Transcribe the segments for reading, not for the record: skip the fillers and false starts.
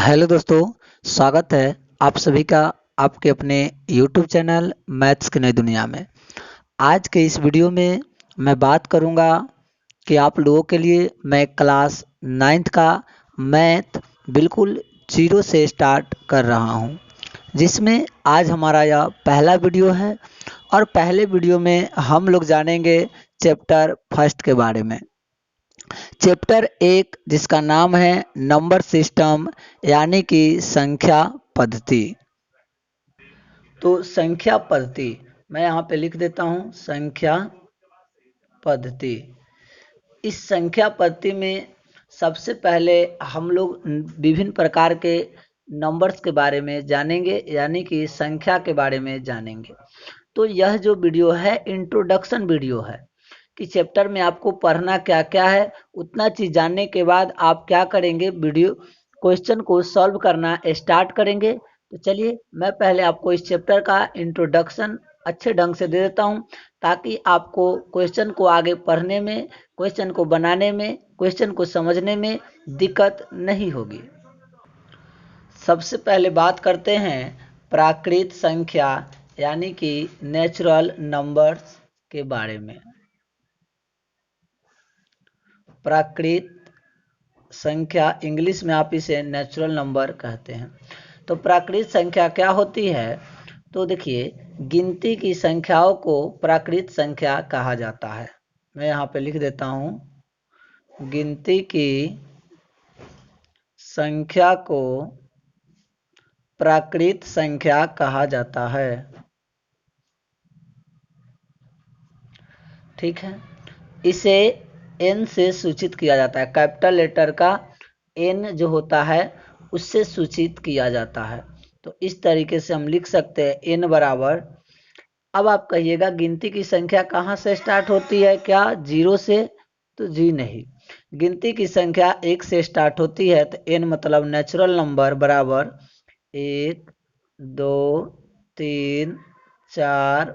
Hello दोस्तों, स्वागत है आप सभी का आपके अपने YouTube चैनल मैथ्स की नई दुनिया में। आज के इस वीडियो में मैं बात करूंगा कि आप लोगों के लिए मैं क्लास 9th का मैथ बिल्कुल जीरो से स्टार्ट कर रहा हूं, जिसमें आज हमारा यह पहला वीडियो है। और पहले वीडियो में हम लोग जानेंगे चैप्टर फर्स्ट के बारे में। चैप्टर 1 जिसका नाम है नंबर सिस्टम यानी कि संख्या पद्धति। तो संख्या पद्धति मैं यहाँ पे लिख देता हूँ, संख्या पद्धति। इस संख्या पद्धति में सबसे पहले हम लोग विभिन्न प्रकार के नंबर्स के बारे में जानेंगे, यानी कि संख्या के बारे में जानेंगे। तो यह जो वीडियो है इंट्रोडक्शन वीडियो है कि चैप्टर में आपको पढ़ना क्या क्या है। उतना चीज जानने के बाद आप क्या करेंगे, वीडियो क्वेश्चन को सॉल्व करना स्टार्ट करेंगे। तो चलिए मैं पहले आपको इस चैप्टर का इंट्रोडक्शन अच्छे ढंग से दे देता हूं, ताकि आपको क्वेश्चन को आगे पढ़ने में, क्वेश्चन को बनाने में, क्वेश्चन को समझने में दिक्कत नहीं होगी। सबसे पहले बात करते हैं प्राकृत संख्या यानी कि नेचुरल नंबर्स के बारे में। प्राकृत संख्या इंग्लिश में आप इसे नेचुरल नंबर कहते हैं। तो प्राकृत संख्या क्या होती है? तो देखिए, गिनती की संख्याओं को प्राकृत संख्या कहा जाता है। मैं यहाँ पे लिख देता हूँ, गिनती की संख्या को प्राकृत संख्या कहा जाता है। ठीक है, इसे n से सूचित किया जाता है। कैपिटल लेटर का n जो होता है उससे सूचित किया जाता है। तो इस तरीके से हम लिख सकते हैं n बराबर। अब आप कहिएगा गिनती की संख्या कहाँ से स्टार्ट होती है? क्या जीरो से? तो जी नहीं, गिनती की संख्या 1 से स्टार्ट होती है। तो n मतलब नेचुरल नंबर बराबर 1 2 3 4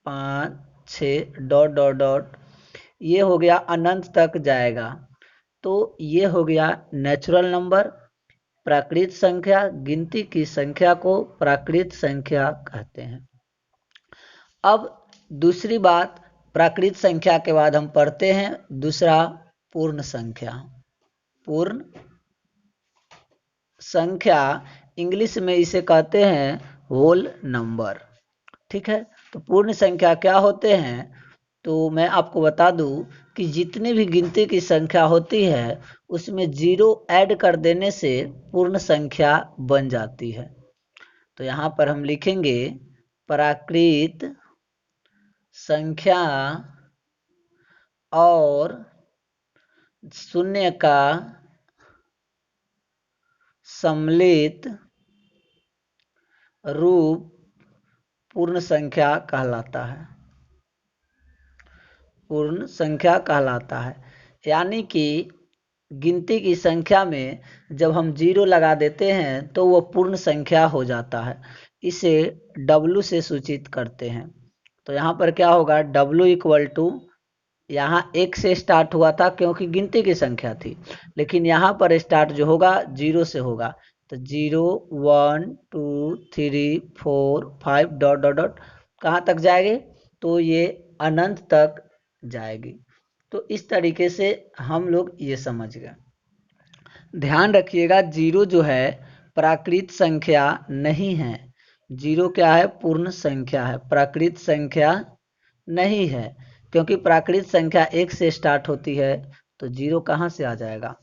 5 6 डॉट डॉट डॉट, ये हो गया, अनंत तक जाएगा। तो ये हो गया नेचुरल नंबर। प्राकृत संख्या, गिनती की संख्या को प्राकृत संख्या कहते हैं। अब दूसरी बात, प्राकृत संख्या के बाद हम पढ़ते हैं दूसरा पूर्ण संख्या। पूर्ण संख्या इंग्लिश में इसे कहते हैं होल नंबर। ठीक है, तो पूर्ण संख्या क्या होते हैं? तो मैं आपको बता दूं कि जितनी भी गिनती की संख्या होती है उसमें जीरो ऐड कर देने से पूर्ण संख्या बन जाती है। तो यहाँ पर हम लिखेंगे प्राकृत संख्या और शून्य का सम्मिलित रूप पूर्ण संख्या कहलाता है। पूर्ण संख्या कहलाता है, यानी कि गिनती की संख्या में जब हम जीरो लगा देते हैं तो वो पूर्ण संख्या हो जाता है। इसे W से सूचित करते हैं। तो यहाँ पर क्या होगा, W इक्वल टू, यहाँ 1 से स्टार्ट हुआ था क्योंकि गिनती की संख्या थी, लेकिन यहाँ पर स्टार्ट जो होगा जीरो से होगा। तो 0 1 2 3 4 5 डॉट डॉट डॉट कहाँ तक जाएंगे? तो ये अनंत तक जाएगी। तो इस तरीके से हम लोग ये समझ गए। ध्यान रखिएगा, जीरो जो है प्राकृत संख्या नहीं है। जीरो क्या है? पूर्ण संख्या है, प्राकृत संख्या नहीं है। क्योंकि प्राकृत संख्या 1 से स्टार्ट होती है, तो जीरो कहाँ से आ जाएगा?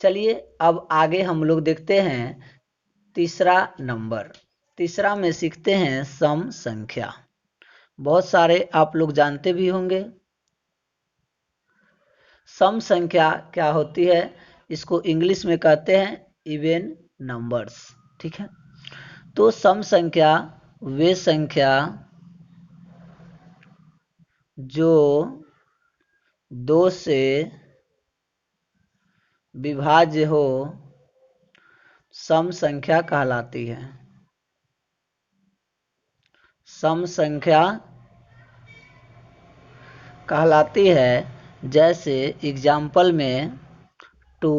चलिए अब आगे हम लोग देखते हैं तीसरा नंबर। तीसरा में सीखते हैं सम संख्या। बहुत सारे आप लोग जानते भी होंगे। सम संख्या क्या होती है? इसको इंग्लिश में कहते हैं इवन नंबर्स। ठीक है, तो सम संख्या वे संख्या जो 2 से विभाज्य हो, सम संख्या कहलाती है। सम संख्या कहलाती है। जैसे एग्जाम्पल में 2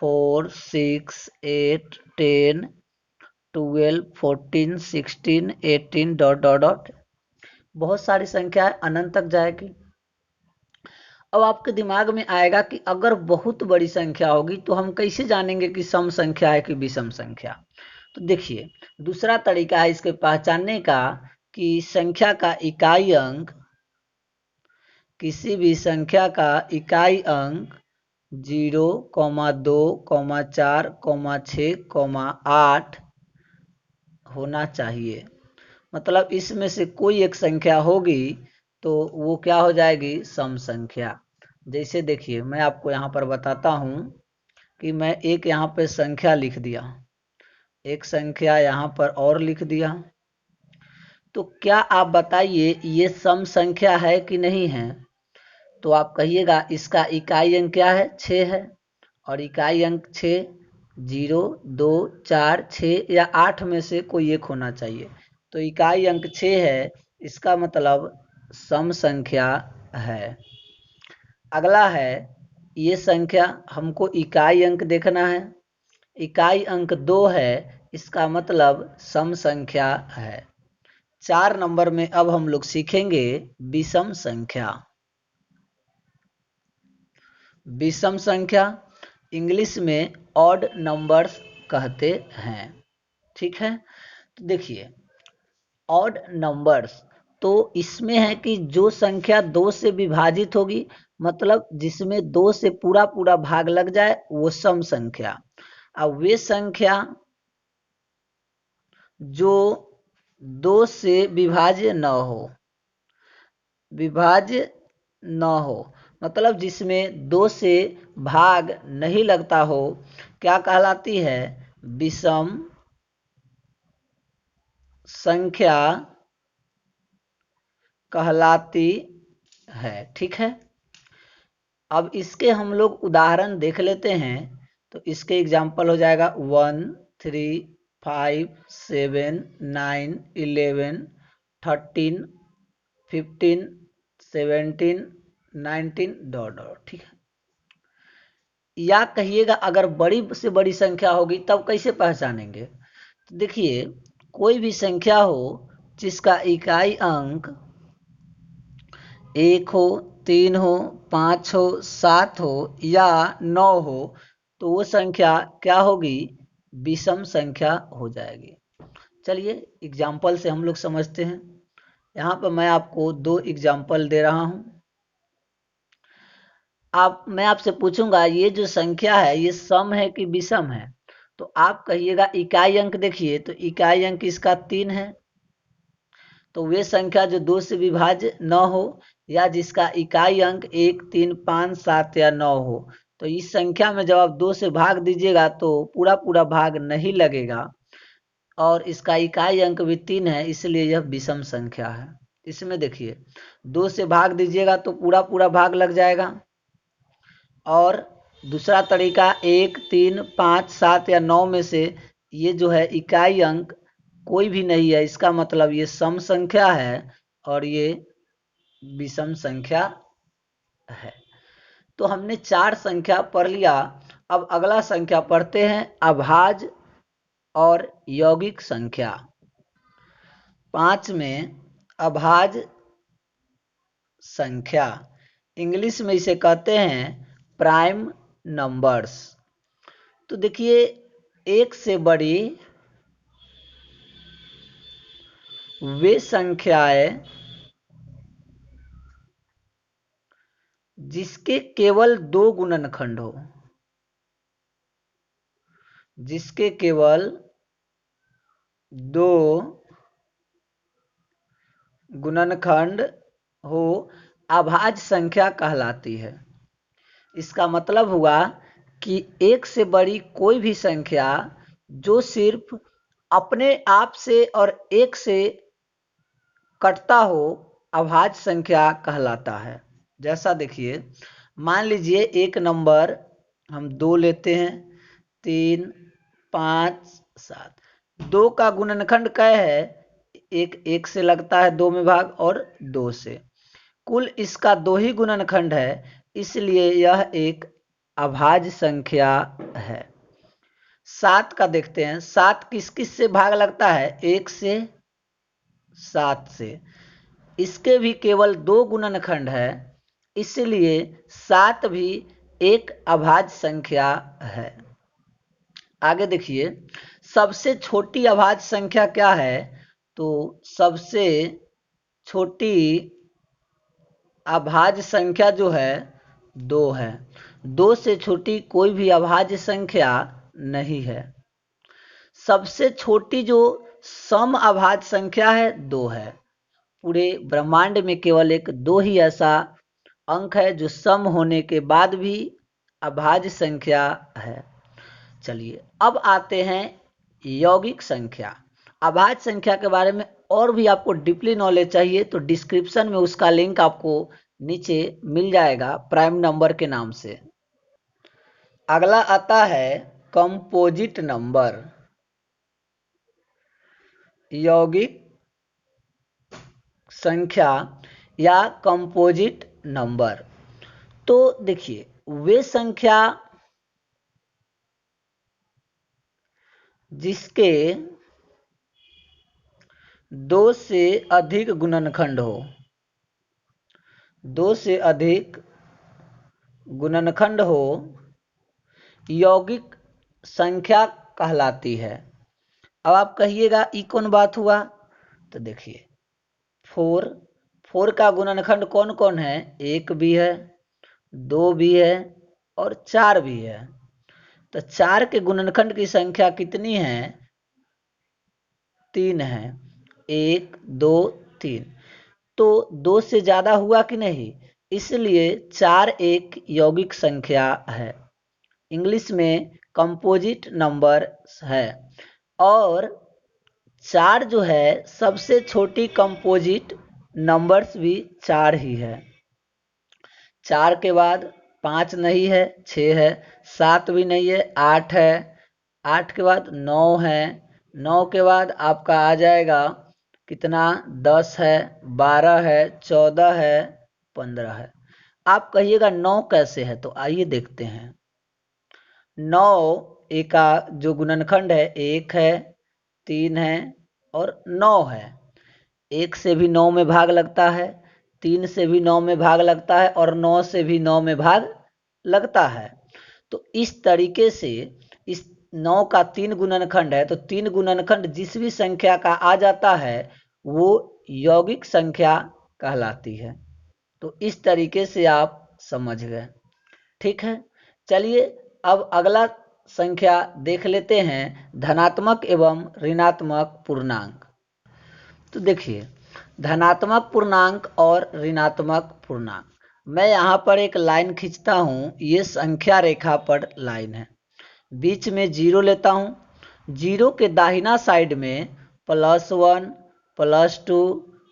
4 6 8 10 12 14 16 18 डॉट डॉट डॉट। बहुत सारी संख्या है, अनंत तक जाएगी। अब आपके दिमाग में आएगा कि अगर बहुत बड़ी संख्या होगी तो हम कैसे जानेंगे कि सम संख्या है कि विषम संख्या। तो देखिए, दूसरा तरीका है इसके पहचानने का कि संख्या का इकाई अंक, किसी भी संख्या का इकाई अंक 0, 2, 4, 6, 8 होना चाहिए। मतलब इसमें से कोई एक संख्या होगी तो वो क्या हो जाएगी, सम संख्या। जैसे देखिए, मैं आपको यहाँ पर बताता हूँ कि मैं एक यहाँ पे संख्या लिख दिया, एक संख्या यहाँ पर और लिख दिया, तो क्या आप बताइए ये सम संख्या है कि नहीं है। तो आप कहिएगा इसका इकाई अंक क्या है, 6 है, और इकाई अंक 6 0, 2, 4, 6 या 8 में से कोई एक होना चाहिए। तो इकाई अंक 6 है, इसका मतलब सम संख्या है। अगला है, ये संख्या हमको इकाई अंक देखना है, इकाई अंक 2 है, इसका मतलब सम संख्या है। 4 नंबर में अब हम लोग सीखेंगे विषम संख्या। विषम संख्या इंग्लिश में ऑड नंबर्स कहते हैं, ठीक है। तो देखिए, ऑड नंबर्स तो इसमें है कि जो संख्या 2 से विभाजित होगी, मतलब जिसमें 2 से पूरा पूरा भाग लग जाए, वो सम संख्या। अब वे संख्या जो 2 से विभाज्य न हो, विभाज्य न हो मतलब जिसमें 2 से भाग नहीं लगता हो, क्या कहलाती है, विषम संख्या कहलाती है, ठीक है। अब इसके हम लोग उदाहरण देख लेते हैं। तो इसके एग्जाम्पल हो जाएगा 1, 3, 5, 7, 9, 11, 13, 15, 17, 19 डॉट डॉट, ठीक है। या कहिएगा अगर बड़ी से बड़ी संख्या होगी तब कैसे पहचानेंगे। तो देखिए, कोई भी संख्या हो जिसका इकाई अंक 1 हो, 3 हो, 5 हो, 7 हो या 9 हो, तो वो संख्या क्या होगी, विषम संख्या हो जाएगी। चलिए एग्जाम्पल से हम लोग समझते हैं। यहाँ पर मैं आपको 2 एग्जाम्पल दे रहा हूँ। मैं आपसे पूछूंगा ये जो संख्या है ये सम है कि विषम है। तो आप कहिएगा इकाई अंक देखिए, तो इकाई अंक इसका 3 है। तो वे संख्या जो 2 से विभाज्य न हो या जिसका इकाई अंक 1, 3, 5, 7 या 9 हो। तो इस संख्या में जब आप 2 से भाग दीजिएगा तो पूरा पूरा भाग नहीं लगेगा, और इसका इकाई अंक भी 3 है, इसलिए यह विषम संख्या है। इसमें देखिए, 2 से भाग दीजिएगा तो पूरा पूरा भाग लग जाएगा, और दूसरा तरीका 1, 3, 5, 7 या 9 में से ये जो है इकाई अंक कोई भी नहीं है, इसका मतलब ये सम संख्या है और ये विषम संख्या है। तो हमने 4 संख्या पढ़ लिया। अब अगला संख्या पढ़ते हैं, अभाज्य और यौगिक संख्या। 5 में अभाज्य संख्या, इंग्लिश में इसे कहते हैं प्राइम नंबर्स। तो देखिए, एक से बड़ी वे संख्याएं जिसके केवल 2 गुणनखंड हो, जिसके केवल 2 गुणनखंड हो, अभाज्य संख्या कहलाती है। इसका मतलब हुआ कि एक से बड़ी कोई भी संख्या जो सिर्फ अपने आप से और एक से कटता हो, अभाज्य संख्या कहलाता है। जैसा देखिए, मान लीजिए एक नंबर हम 2 लेते हैं, 3, 5, 7। 2 का गुणनखंड क्या है, एक से लगता है 2 में भाग और 2 से। कुल इसका 2 ही गुणनखंड है, इसलिए यह एक अभाज्य संख्या है। 7 का देखते हैं। 7 किस किस से भाग लगता है? 1 से, 7 से। इसके भी केवल 2 गुणनखंड है, इसलिए 7 भी एक अभाज्य संख्या है। आगे देखिए, सबसे छोटी अभाज्य संख्या क्या है? तो सबसे छोटी अभाज्य संख्या जो है 2 है। 2 से छोटी कोई भी अभाज्य संख्या नहीं है। सबसे छोटी जो सम अभाज्य संख्या है 2 है। पूरे ब्रह्मांड में केवल एक 2 ही ऐसा अंक है जो सम होने के बाद भी अभाज्य संख्या है। चलिए अब आते हैं यौगिक संख्या। अभाज्य संख्या के बारे में और भी आपको डीपली नॉलेज चाहिए तो डिस्क्रिप्शन में उसका लिंक आपको नीचे मिल जाएगा प्राइम नंबर के नाम से। अगला आता है कंपोजिट नंबर, यौगिक संख्या या कंपोजिट नंबर। तो देखिए, वे संख्या जिसके 2 से अधिक गुणनखंड हो, 2 से अधिक गुणनखंड हो, यौगिक संख्या कहलाती है। अब आप कहिएगा ये कौन बात हुआ? तो देखिए, 4 का गुणनखंड कौन कौन है? 1 भी है, 2 भी है और 4 भी है। तो 4 के गुणनखंड की संख्या कितनी है? 3 है। 1 2 3। तो 2 से ज़्यादा हुआ कि नहीं? इसलिए 4 एक यौगिक संख्या है, इंग्लिश में कंपोजिट नंबर है। और 4 जो है सबसे छोटी कंपोजिट नंबर्स भी 4 ही है। 4 के बाद 5 नहीं है, 6 है। 7 भी नहीं है, 8 है। 8 के बाद 9 है। 9 के बाद आपका आ जाएगा कितना? 10 है, 12 है, 14 है, 15 है। आप कहिएगा 9 कैसे है? तो आइए देखते हैं। 9 एक का जो गुणनखंड है 1 है, 3 है और 9 है। 1 से भी 9 में भाग लगता है, 3 से भी 9 में भाग लगता है और 9 से भी 9 में भाग लगता है। तो इस तरीके से इस 9 का 3 गुणनखंड है, तो 3 गुणनखंड जिस भी संख्या का आ जाता है वो यौगिक संख्या कहलाती है। तो इस तरीके से आप समझ गए, ठीक है। चलिए अब अगला संख्या देख लेते हैं, धनात्मक एवं ऋणात्मक पूर्णांक। तो देखिए, धनात्मक पूर्णांक और ऋणात्मक पूर्णांक, मैं यहाँ पर एक लाइन खींचता हूँ, ये संख्या रेखा पर लाइन है, बीच में 0 लेता हूँ। 0 के दाहिना साइड में +1 +2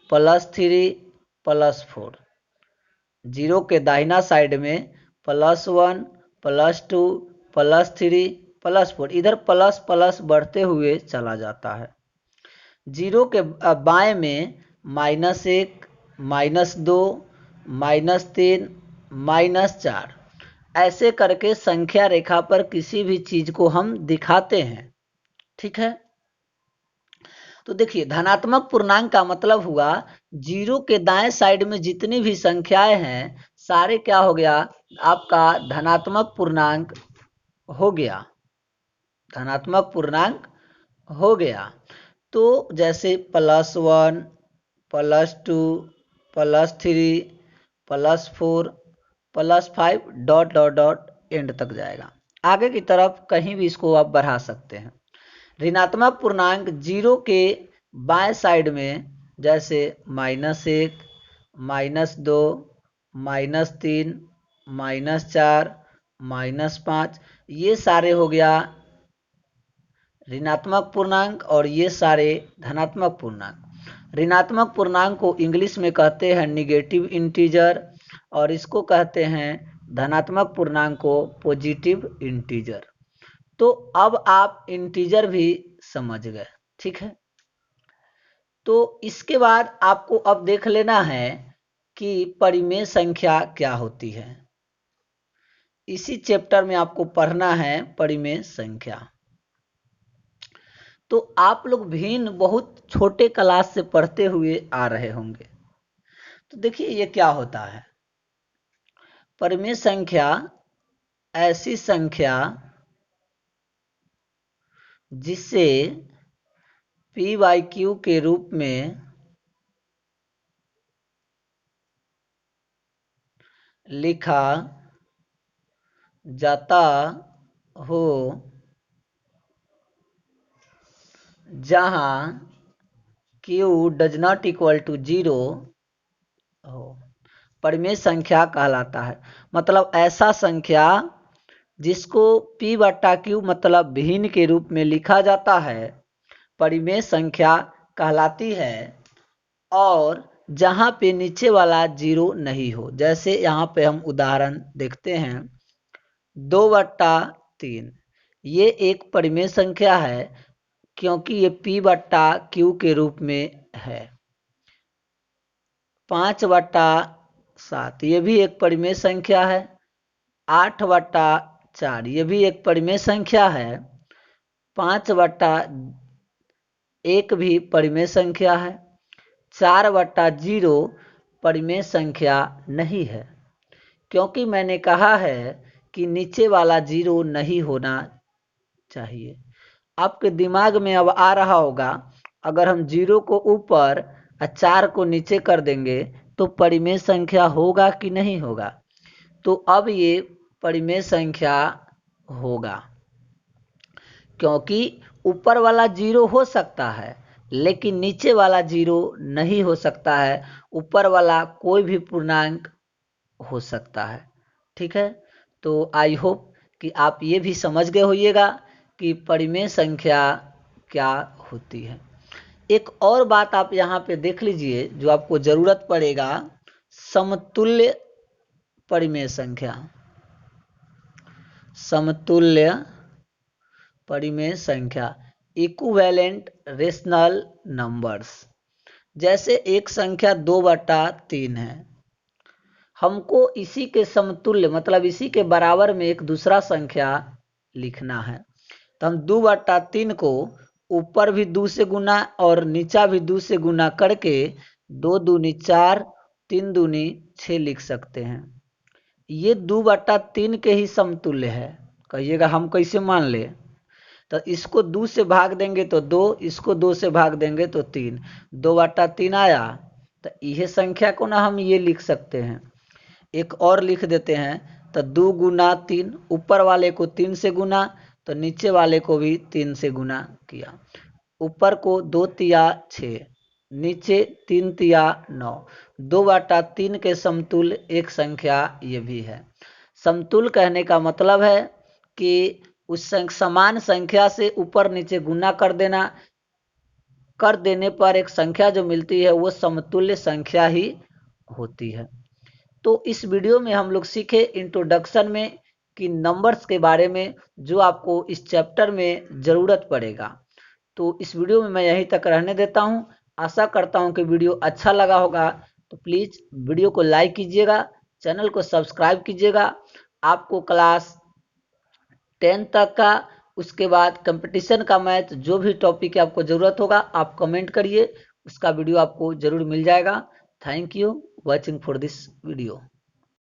+3 +4। 0 के दाहिना साइड में +1 +2 +3 +4, इधर प्लस प्लस बढ़ते हुए चला जाता है। 0 के बाएं में -1 -2 -3 -4, ऐसे करके संख्या रेखा पर किसी भी चीज को हम दिखाते हैं, ठीक है। तो देखिए, धनात्मक पूर्णांक का मतलब हुआ 0 के दाएं साइड में जितनी भी संख्याएं हैं सारे क्या हो गया? आपका धनात्मक पूर्णांक हो गया, धनात्मक पूर्णांक हो गया। तो जैसे +1 +2 +3 +4 +5 डॉट डॉट डॉट एंड तक जाएगा। आगे की तरफ कहीं भी इसको आप बढ़ा सकते हैं। ऋणात्मक पूर्णांक 0 के बाएं साइड में जैसे -1 -2 -3 -4 -5, ये सारे हो गया ऋणात्मक पूर्णांक और ये सारे धनात्मक पूर्णांक। ऋणात्मक पूर्णांक को इंग्लिश में कहते हैं निगेटिव इंटीजर और इसको कहते हैं धनात्मक पूर्णांक को पॉजिटिव इंटीजर। तो अब आप इंटीजर भी समझ गए, ठीक है। तो इसके बाद आपको अब देख लेना है कि परिमेय संख्या क्या होती है। इसी चैप्टर में आपको पढ़ना है परिमेय संख्या। तो आप लोग भिन्न बहुत छोटे क्लास से पढ़ते हुए आ रहे होंगे। तो देखिए ये क्या होता है। परिमेय संख्या ऐसी संख्या जिसे पी बाई क्यू के रूप में लिखा जाता हो जहां q does not equal to 0 हो, परिमेय संख्या कहलाता है। मतलब ऐसा संख्या जिसको p बटा q मतलब भिन्न के रूप में लिखा जाता है, परिमेय संख्या कहलाती है। और जहां पे नीचे वाला 0 नहीं हो, जैसे यहाँ पे हम उदाहरण देखते हैं 2/3, ये एक परिमेय संख्या है क्योंकि ये p बटा q के रूप में है। 5/7 ये भी एक परिमेय संख्या है। 8/4 ये भी एक परिमेय संख्या है। 5/1 भी परिमेय संख्या है। 4/0 परिमेय संख्या नहीं है, क्योंकि मैंने कहा है कि नीचे वाला 0 नहीं होना चाहिए। आपके दिमाग में अब आ रहा होगा, अगर हम 0 को ऊपर और 4 को नीचे कर देंगे तो परिमेय संख्या होगा कि नहीं होगा। तो अब ये परिमेय संख्या होगा, क्योंकि ऊपर वाला 0 हो सकता है लेकिन नीचे वाला 0 नहीं हो सकता है। ऊपर वाला कोई भी पूर्णांक हो सकता है। ठीक है, तो आई होप कि आप ये भी समझ गए होइएगा कि परिमेय संख्या क्या होती है। एक और बात आप यहाँ पे देख लीजिए जो आपको जरूरत पड़ेगा, समतुल्य परिमेय संख्या। समतुल्य परिमेय संख्या, इक्विवेलेंट रेशनल नंबर्स। जैसे एक संख्या 2/3 है, हमको इसी के समतुल्य मतलब इसी के बराबर में एक दूसरा संख्या लिखना है। तो हम 2/3 को ऊपर भी 2 से गुना और नीचा भी 2 से गुना करके 2 दूनी 4, 3 दूनी 6 लिख सकते हैं। ये 2/3 के ही समतुल्य है। कहिएगा हम कैसे मान ले? तो इसको 2 से भाग देंगे तो 2, इसको 2 से भाग देंगे तो 3, 2/3 आया। तो यह संख्या को ना हम ये लिख सकते हैं। एक और लिख देते हैं, तो 2 गुना 3, ऊपर वाले को 3 से गुना तो नीचे वाले को भी 3 से गुना किया। ऊपर को 2 तिया 6, नीचे 3 तिया 9। 2/3 के समतुल्य एक संख्या ये भी है। समतुल्य कहने का मतलब है कि उस समान संख्या से ऊपर नीचे गुना कर देने पर एक संख्या जो मिलती है वो समतुल्य संख्या ही होती है। तो इस वीडियो में हम लोग सीखे इंट्रोडक्शन में कि नंबर्स के बारे में जो आपको इस चैप्टर में ज़रूरत पड़ेगा। तो इस वीडियो में मैं यहीं तक रहने देता हूं। आशा करता हूं कि वीडियो अच्छा लगा होगा। तो प्लीज़ वीडियो को लाइक कीजिएगा, चैनल को सब्सक्राइब कीजिएगा। आपको क्लास 10 तक का, उसके बाद कंपटीशन का मैथ, जो भी टॉपिक आपको ज़रूरत होगा आप कमेंट करिए, उसका वीडियो आपको ज़रूर मिल जाएगा। Thank you watching for this video.